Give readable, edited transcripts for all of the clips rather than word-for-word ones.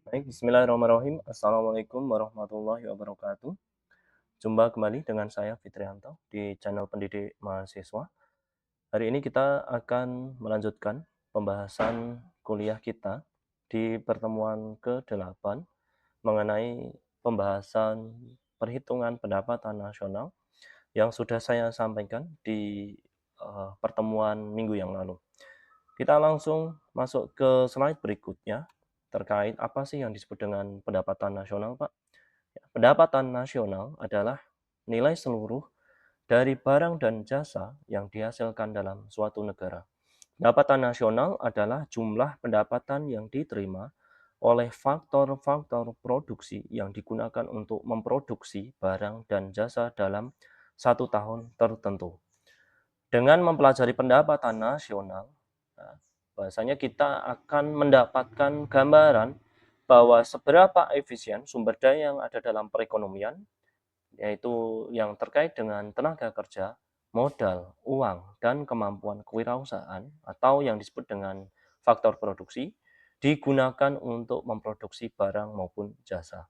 Baik, bismillahirrahmanirrahim. Assalamualaikum warahmatullahi wabarakatuh. Jumpa kembali dengan saya Fitrianto di channel Pendidik Mahasiswa. Hari ini kita akan melanjutkan pembahasan kuliah kita di pertemuan ke-8 mengenai pembahasan perhitungan pendapatan nasional yang sudah saya sampaikan di pertemuan minggu yang lalu. Kita langsung masuk ke slide berikutnya terkait apa sih yang disebut dengan pendapatan nasional, Pak? Pendapatan nasional adalah nilai seluruh dari barang dan jasa yang dihasilkan dalam suatu negara. Pendapatan nasional adalah jumlah pendapatan yang diterima oleh faktor-faktor produksi yang digunakan untuk memproduksi barang dan jasa dalam satu tahun tertentu. Dengan mempelajari pendapatan nasional, nah, bahwasanya kita akan mendapatkan gambaran bahwa seberapa efisien sumber daya yang ada dalam perekonomian, yaitu yang terkait dengan tenaga kerja, modal, uang, dan kemampuan kewirausahaan atau yang disebut dengan faktor produksi, digunakan untuk memproduksi barang maupun jasa.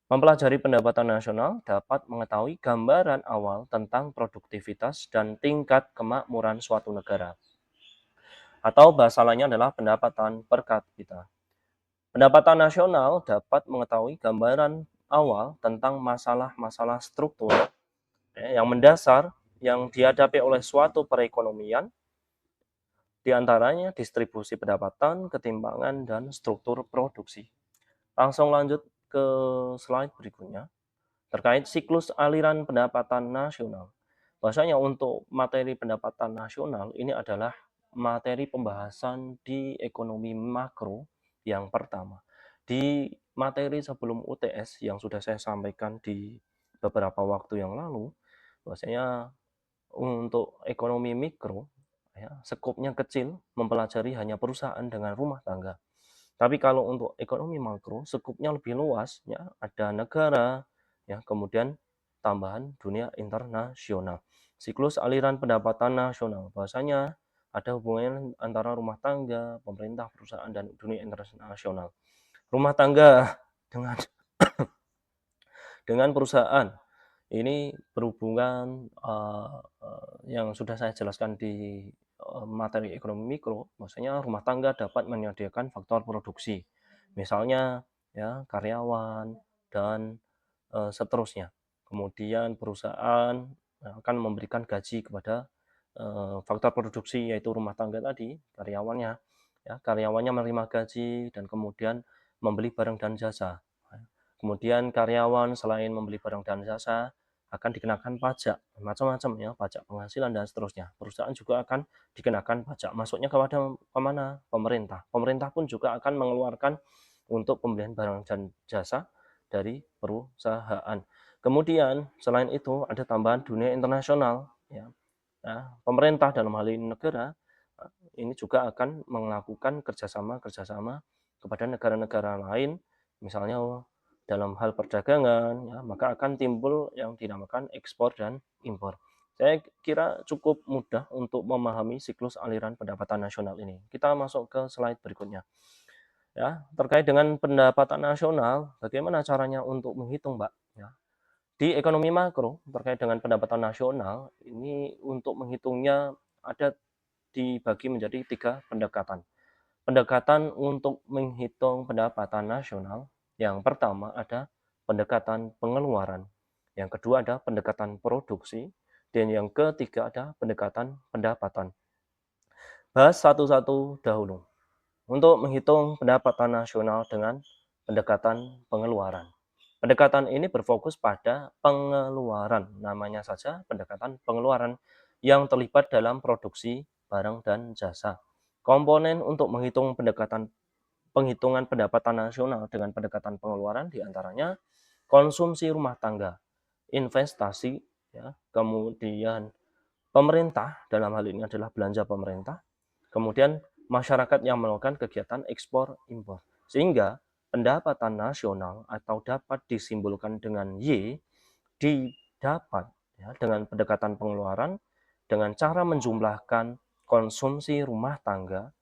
Mempelajari pendapatan nasional dapat mengetahui gambaran awal tentang produktivitas dan tingkat kemakmuran suatu negara. Atau bahasa lainnya adalah pendapatan per kapita. Pendapatan nasional dapat mengetahui gambaran awal tentang masalah-masalah struktur yang mendasar yang dihadapi oleh suatu perekonomian, diantaranya distribusi pendapatan, ketimbangan, dan struktur produksi. Langsung lanjut ke slide berikutnya. Terkait siklus aliran pendapatan nasional. Bahwasanya untuk materi pendapatan nasional ini adalah materi pembahasan di ekonomi makro yang pertama. Di materi sebelum UTS yang sudah saya sampaikan di beberapa waktu yang lalu, bahwasanya untuk ekonomi mikro, ya, skopnya kecil, mempelajari hanya perusahaan dengan rumah tangga. Tapi kalau untuk ekonomi makro, skupnya lebih luas, ya, ada negara, ya, kemudian tambahan dunia internasional. Siklus aliran pendapatan nasional, bahwasanya ada hubungan antara rumah tangga, pemerintah, perusahaan, dan dunia internasional. Rumah tangga dengan perusahaan ini berhubungan yang sudah saya jelaskan di materi ekonomi mikro, maksudnya rumah tangga dapat menyediakan faktor produksi, misalnya ya karyawan dan seterusnya. Kemudian perusahaan akan memberikan gaji kepada faktor produksi yaitu rumah tangga tadi, karyawannya. Ya, karyawannya menerima gaji dan kemudian membeli barang dan jasa. Kemudian karyawan selain membeli barang dan jasa akan dikenakan pajak, macam-macam ya, pajak penghasilan dan seterusnya. Perusahaan juga akan dikenakan pajak. Masuknya kepada kemana? Pemerintah. Pemerintah pun juga akan mengeluarkan untuk pembelian barang dan jasa dari perusahaan. Kemudian selain itu ada tambahan dunia internasional. Ya. Nah, pemerintah dalam hal ini negara ini juga akan melakukan kerjasama kepada negara-negara lain, misalnya dalam hal perdagangan, ya, maka akan timbul yang dinamakan ekspor dan impor. Saya kira cukup mudah untuk memahami siklus aliran pendapatan nasional ini. Kita masuk ke slide berikutnya. Ya, terkait dengan pendapatan nasional, bagaimana caranya untuk menghitung, Mbak? Ya. Di ekonomi makro, terkait dengan pendapatan nasional, ini untuk menghitungnya ada dibagi menjadi 3 pendekatan. Pendekatan untuk menghitung pendapatan nasional, yang pertama ada pendekatan pengeluaran, yang kedua ada pendekatan produksi, dan yang ketiga ada pendekatan pendapatan. Bahas satu-satu dahulu. Untuk menghitung pendapatan nasional dengan pendekatan pengeluaran. Pendekatan ini berfokus pada pengeluaran, namanya saja pendekatan pengeluaran yang terlibat dalam produksi barang dan jasa. Komponen untuk menghitung penghitungan pendapatan nasional dengan pendekatan pengeluaran diantaranya konsumsi rumah tangga, investasi, ya, kemudian pemerintah, dalam hal ini adalah belanja pemerintah, kemudian masyarakat yang melakukan kegiatan ekspor impor. Sehingga pendapatan nasional atau dapat disimbolkan dengan Y didapat ya, dengan pendekatan pengeluaran dengan cara menjumlahkan konsumsi rumah tangga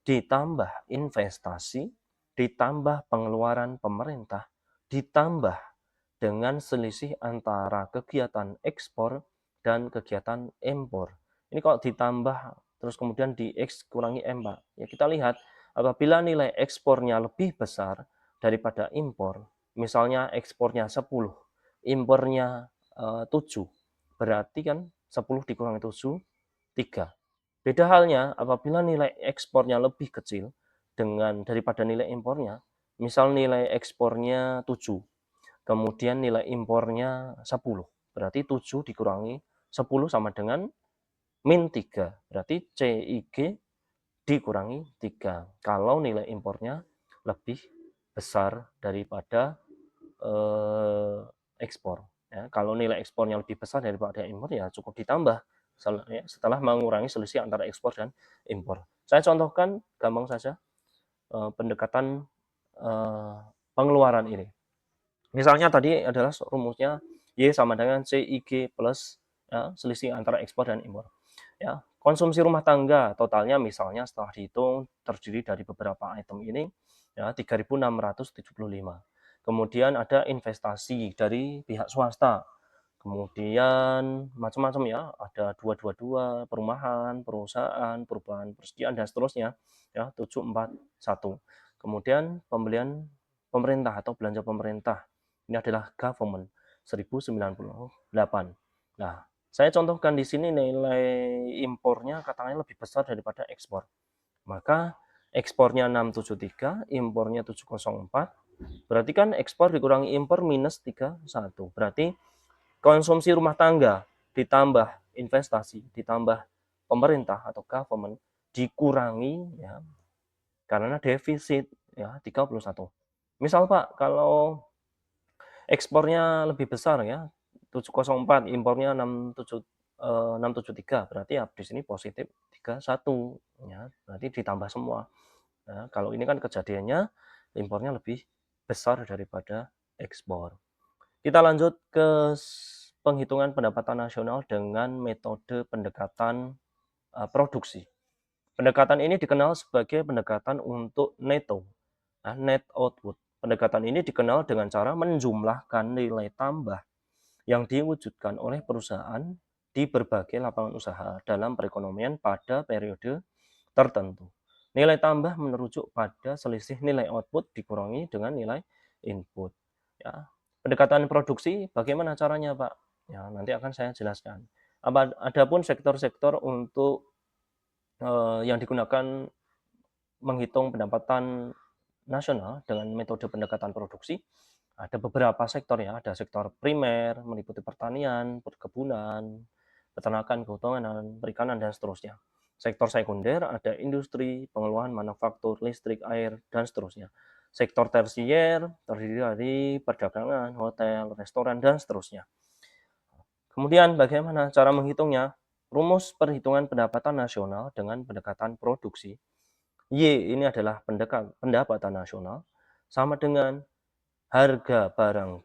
ditambah investasi, ditambah pengeluaran pemerintah, ditambah dengan selisih antara kegiatan ekspor dan kegiatan impor. Ini kalau ditambah terus kemudian di X kurangi M, Pak. Ya kita lihat apabila nilai ekspornya lebih besar daripada impor, misalnya ekspornya 10, impornya 7, berarti kan 10 dikurangi 7, 3. Beda halnya apabila nilai ekspornya lebih kecil daripada nilai impornya, misal nilai ekspornya 7, kemudian nilai impornya 10, berarti 7 dikurangi 10 sama dengan min 3, berarti CIG dikurangi 3 kalau nilai impornya lebih besar daripada ekspor. Ya, kalau nilai ekspornya lebih besar daripada impor ya cukup ditambah setelah mengurangi selisih antara ekspor dan impor. Saya contohkan gampang saja pendekatan pengeluaran ini. Misalnya tadi adalah rumusnya Y sama dengan CIG plus ya, selisih antara ekspor dan impor. Ya, konsumsi rumah tangga totalnya misalnya setelah dihitung terdiri dari beberapa item ini ya 3.675. Kemudian ada investasi dari pihak swasta. Kemudian macam-macam ya, ada 222 perumahan, perusahaan, perubahan persediaan dan seterusnya ya 741. Kemudian pembelian pemerintah atau belanja pemerintah. Ini adalah government 1098. Nah, saya contohkan di sini nilai impornya katanya lebih besar daripada ekspor. Maka ekspornya 673, impornya 704. Berarti kan ekspor dikurangi impor minus 31. Berarti konsumsi rumah tangga ditambah investasi, ditambah pemerintah atau government dikurangi ya karena defisit ya 31. Misal Pak, kalau ekspornya lebih besar ya 704, impornya 673, berarti ya di sini positif 31 ya, berarti ditambah semua. Nah, kalau ini kan kejadiannya impornya lebih besar daripada ekspor. Kita lanjut ke penghitungan pendapatan nasional dengan metode pendekatan produksi. Pendekatan ini dikenal sebagai pendekatan untuk neto, net output. Pendekatan ini dikenal dengan cara menjumlahkan nilai tambah yang diwujudkan oleh perusahaan di berbagai lapangan usaha dalam perekonomian pada periode tertentu. Nilai tambah merujuk pada selisih nilai output dikurangi dengan nilai input. Ya. Pendekatan produksi bagaimana caranya, Pak? Ya, nanti akan saya jelaskan. Adapun sektor-sektor untuk yang digunakan menghitung pendapatan nasional dengan metode pendekatan produksi, ada beberapa sektor ya, ada sektor primer meliputi pertanian, perkebunan, peternakan, kehutanan, perikanan, dan seterusnya. Sektor sekunder ada industri, pengelolaan manufaktur, listrik, air, dan seterusnya. Sektor tersier terdiri dari perdagangan, hotel, restoran, dan seterusnya. Kemudian bagaimana cara menghitungnya? Rumus perhitungan pendapatan nasional dengan pendekatan produksi. Y ini adalah pendapatan nasional sama dengan harga barang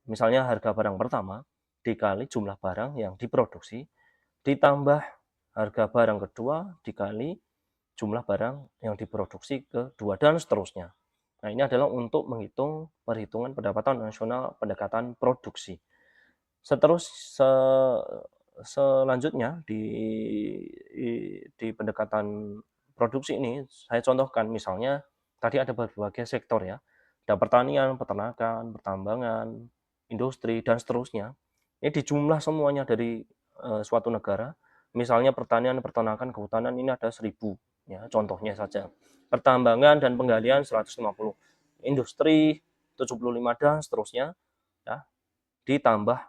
misalnya harga barang pertama dikali jumlah barang yang diproduksi ditambah harga barang kedua dikali jumlah barang yang diproduksi kedua dan seterusnya. Nah, ini adalah untuk menghitung perhitungan pendapatan nasional pendekatan produksi. Selanjutnya di pendekatan produksi ini saya contohkan misalnya tadi ada berbagai sektor ya. Ada pertanian, peternakan, pertambangan, industri dan seterusnya. Ini dijumlah semuanya dari suatu negara. Misalnya pertanian, peternakan, kehutanan ini ada 1000 ya, contohnya saja. Pertambangan dan penggalian 150, industri 75 dan seterusnya ya, ditambah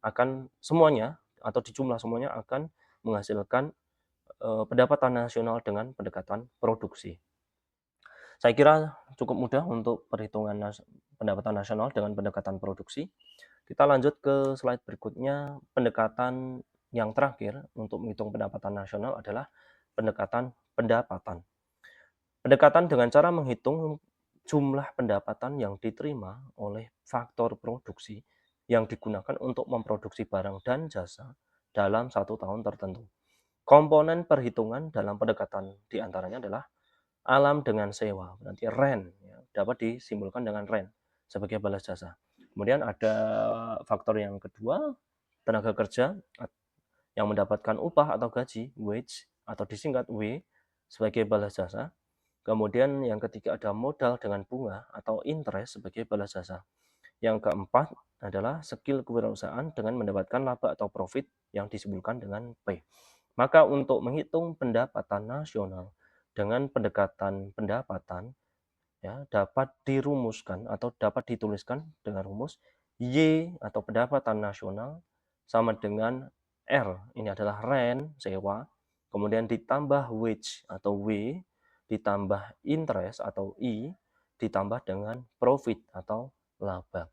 akan semuanya atau dijumlah semuanya akan menghasilkan pendapatan nasional dengan pendekatan produksi. Saya kira cukup mudah untuk perhitungan pendapatan nasional dengan pendekatan produksi. Kita lanjut ke slide berikutnya. Pendekatan yang terakhir untuk menghitung pendapatan nasional adalah pendekatan pendapatan. Pendekatan dengan cara menghitung jumlah pendapatan yang diterima oleh faktor produksi yang digunakan untuk memproduksi barang dan jasa dalam satu tahun tertentu. Komponen perhitungan dalam pendekatan diantaranya adalah alam dengan sewa, berarti rent, ya, dapat disimbolkan dengan rent sebagai balas jasa. Kemudian ada faktor yang kedua, tenaga kerja yang mendapatkan upah atau gaji, wage, atau disingkat W, sebagai balas jasa. Kemudian yang ketiga ada modal dengan bunga atau interest sebagai balas jasa. Yang keempat adalah skill kewirausahaan dengan mendapatkan laba atau profit yang disebutkan dengan P. Maka untuk menghitung pendapatan nasional dengan pendekatan pendapatan, ya, dapat dirumuskan atau dapat dituliskan dengan rumus Y atau pendapatan nasional sama dengan R, ini adalah rent, sewa, kemudian ditambah wage atau W, ditambah interest atau I, ditambah dengan profit atau laba.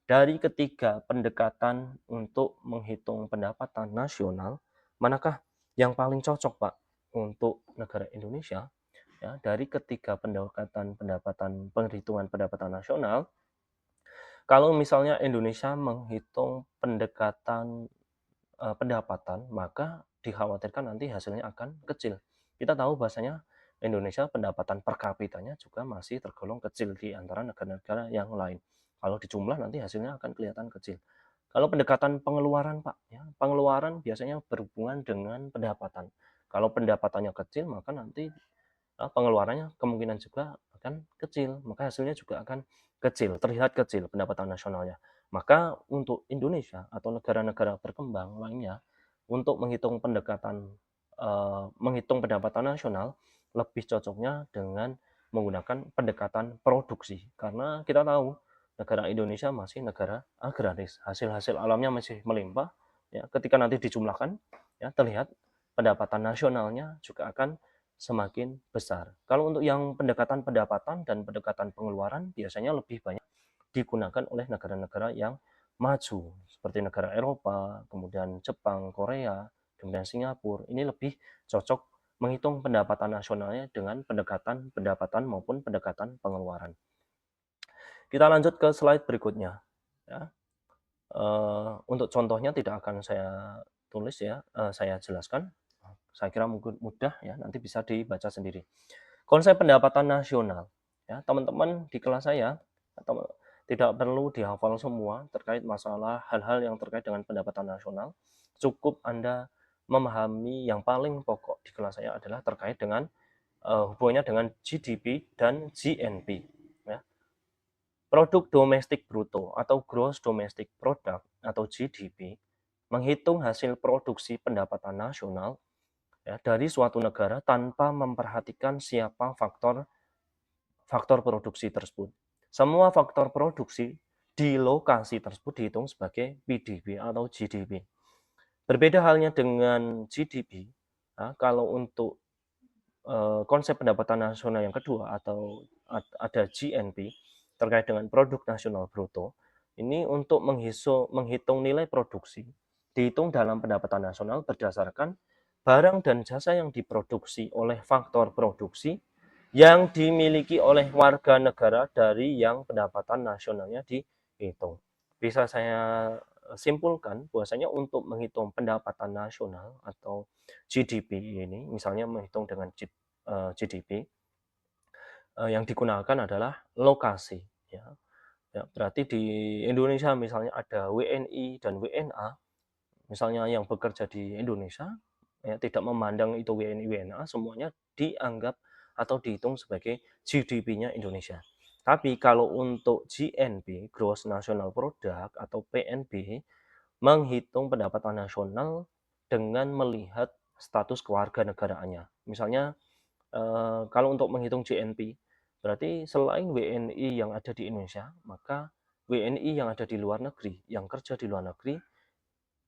Dari ketiga pendekatan untuk menghitung pendapatan nasional, manakah yang paling cocok, Pak, untuk negara Indonesia? Ya, dari ketiga pendekatan penghitungan pendapatan nasional, kalau misalnya Indonesia menghitung pendekatan pendapatan, maka dikhawatirkan nanti hasilnya akan kecil. Kita tahu bahasanya Indonesia pendapatan per kapitanya juga masih tergolong kecil di antara negara-negara yang lain. Kalau dijumlah nanti hasilnya akan kelihatan kecil. Kalau pendekatan pengeluaran, Pak, ya, pengeluaran biasanya berhubungan dengan pendapatan. Kalau pendapatannya kecil, maka nanti pengeluarannya kemungkinan juga akan kecil, maka hasilnya juga akan kecil, terlihat kecil pendapatan nasionalnya. Maka untuk Indonesia atau negara-negara berkembang lainnya, untuk menghitung pendapatan nasional, lebih cocoknya dengan menggunakan pendekatan produksi. Karena kita tahu negara Indonesia masih negara agraris, hasil-hasil alamnya masih melimpah. Ya, ketika nanti dijumlahkan, ya, terlihat pendapatan nasionalnya juga akan semakin besar. Kalau untuk yang pendekatan pendapatan dan pendekatan pengeluaran biasanya lebih banyak digunakan oleh negara-negara yang maju seperti negara Eropa, kemudian Jepang, Korea, kemudian Singapura. Ini lebih cocok menghitung pendapatan nasionalnya dengan pendekatan pendapatan maupun pendekatan pengeluaran. Kita lanjut ke slide berikutnya. Ya. Untuk contohnya tidak akan saya tulis ya, saya jelaskan. Saya kira mungkin mudah ya, nanti bisa dibaca sendiri. Konsep pendapatan nasional, ya, teman-teman di kelas saya atau tidak perlu dihafal semua terkait masalah hal-hal yang terkait dengan pendapatan nasional. Cukup Anda memahami yang paling pokok di kelas saya adalah terkait dengan hubungannya dengan GDP dan GNP. Ya. Produk domestik bruto atau gross domestic product atau GDP menghitung hasil produksi pendapatan nasional, ya, dari suatu negara tanpa memperhatikan siapa faktor faktor produksi tersebut. Semua faktor produksi di lokasi tersebut dihitung sebagai PDB atau GDP. Berbeda halnya dengan GDP, nah, kalau untuk konsep pendapatan nasional yang kedua atau ada GNP terkait dengan produk nasional bruto, ini untuk menghitung nilai produksi, dihitung dalam pendapatan nasional berdasarkan barang dan jasa yang diproduksi oleh faktor produksi yang dimiliki oleh warga negara dari yang pendapatan nasionalnya dihitung. Bisa saya simpulkan bahwasanya untuk menghitung pendapatan nasional atau GDP ini, misalnya menghitung dengan GDP, yang digunakan adalah lokasi. Ya. Ya, berarti di Indonesia misalnya ada WNI dan WNA, misalnya yang bekerja di Indonesia, ya, tidak memandang itu WNI WNA, semuanya dianggap atau dihitung sebagai GDP-nya Indonesia. Tapi kalau untuk GNP, Gross National Product atau PNB, menghitung pendapatan nasional dengan melihat status kewarganegaraannya. Misalnya kalau untuk menghitung GNP, berarti selain WNI yang ada di Indonesia, maka WNI yang ada di luar negeri, yang kerja di luar negeri,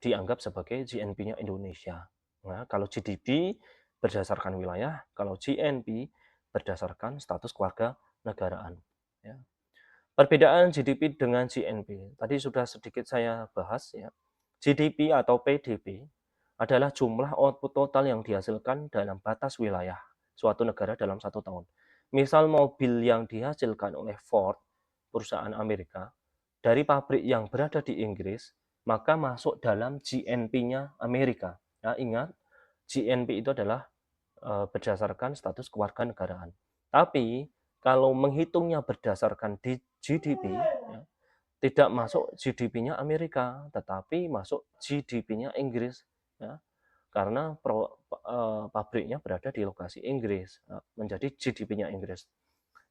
dianggap sebagai GNP-nya Indonesia. Nah, kalau GDP berdasarkan wilayah, kalau GNP berdasarkan status keluarga negaraan. Ya. Perbedaan GDP dengan GNP, tadi sudah sedikit saya bahas ya. GDP atau PDB adalah jumlah output total yang dihasilkan dalam batas wilayah suatu negara dalam satu tahun. Misal mobil yang dihasilkan oleh Ford, perusahaan Amerika, dari pabrik yang berada di Inggris, maka masuk dalam GNP-nya Amerika. Nah, ingat, GNP itu adalah berdasarkan status kewarganegaraan. Tapi kalau menghitungnya berdasarkan di GDP, ya, tidak masuk GDP-nya Amerika, tetapi masuk GDP-nya Inggris, ya. Karena pabriknya berada di lokasi Inggris, menjadi GDP-nya Inggris.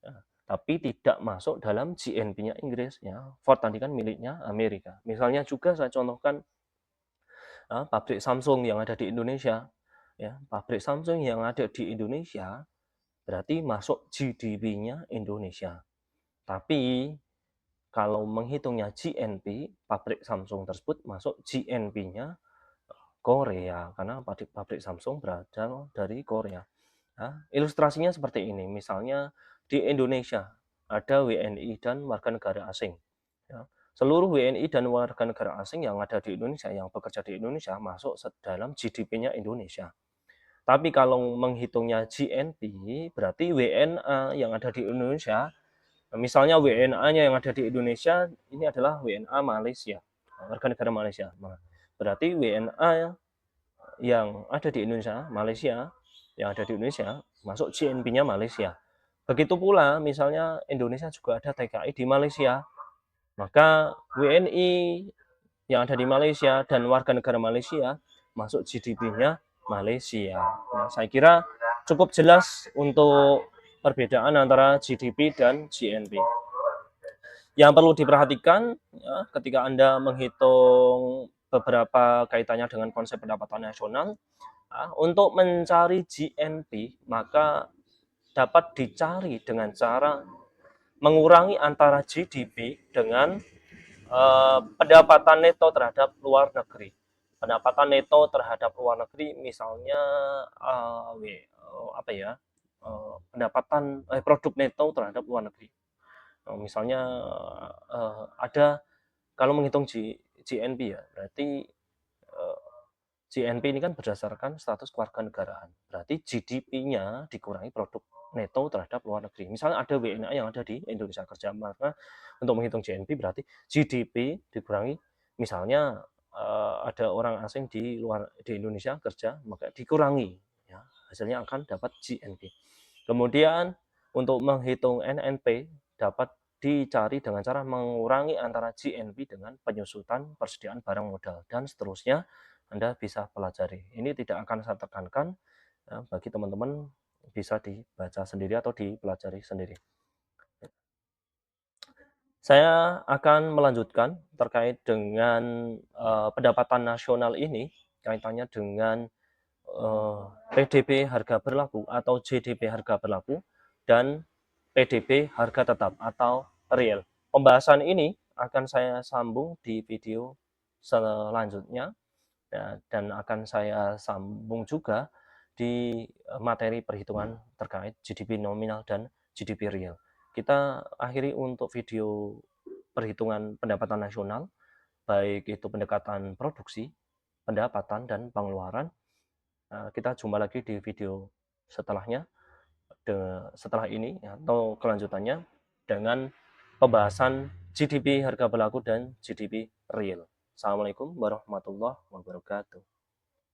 Ya, tapi tidak masuk dalam GNP-nya Inggris, ya. Ford tadi kan miliknya Amerika. Misalnya juga saya contohkan pabrik Samsung yang ada di Indonesia, ya. Pabrik Samsung yang ada di Indonesia berarti masuk GDP-nya Indonesia. Tapi kalau menghitungnya GNP, pabrik Samsung tersebut masuk GNP-nya Korea karena pabrik Samsung berasal dari Korea. Nah, ilustrasinya seperti ini. Misalnya di Indonesia ada WNI dan warga negara asing. Ya. Seluruh WNI dan warga negara asing yang ada di Indonesia, yang bekerja di Indonesia, masuk dalam GDP-nya Indonesia. Tapi kalau menghitungnya GNP, berarti WNA yang ada di Indonesia, misalnya WNA-nya yang ada di Indonesia, ini adalah WNA Malaysia, warga negara Malaysia. Nah, berarti WNA yang ada di Indonesia, Malaysia, yang ada di Indonesia, masuk GNP-nya Malaysia. Begitu pula, misalnya Indonesia juga ada TKI di Malaysia, maka WNI yang ada di Malaysia dan warga negara Malaysia masuk GDP-nya Malaysia. Nah, saya kira cukup jelas untuk perbedaan antara GDP dan GNP. Yang perlu diperhatikan ya, ketika Anda menghitung beberapa kaitannya dengan konsep pendapatan nasional, untuk mencari GNP maka dapat dicari dengan cara mengurangi antara GDP dengan pendapatan neto terhadap luar negeri. Pendapatan neto terhadap luar negeri misalnya apa ya? Pendapatan produk neto terhadap luar negeri. Misalnya ada kalau menghitung GNP ya, berarti GNP ini kan berdasarkan status kewarganegaraan. Berarti GDP-nya dikurangi produk neto terhadap luar negeri. Misalnya ada WNA yang ada di Indonesia kerja, maka untuk menghitung GNP berarti GDP dikurangi misalnya ada orang asing di Indonesia kerja, maka dikurangi ya, hasilnya akan dapat GNP. Kemudian untuk menghitung NNP dapat dicari dengan cara mengurangi antara GNP dengan penyusutan persediaan barang modal dan seterusnya. Anda bisa pelajari. Ini tidak akan saya tekankan, bagi teman-teman bisa dibaca sendiri atau dipelajari sendiri. Saya akan melanjutkan terkait dengan pendapatan nasional ini, kaitannya dengan PDB harga berlaku atau JDP harga berlaku dan PDB harga tetap atau real. Pembahasan ini akan saya sambung di video selanjutnya. Ya, dan akan saya sambung juga di materi perhitungan terkait GDP nominal dan GDP real. Kita akhiri untuk video perhitungan pendapatan nasional, baik itu pendekatan produksi, pendapatan, dan pengeluaran. Kita jumpa lagi di video setelahnya, setelah ini atau kelanjutannya dengan pembahasan GDP harga berlaku dan GDP real. Assalamualaikum warahmatullahi wabarakatuh.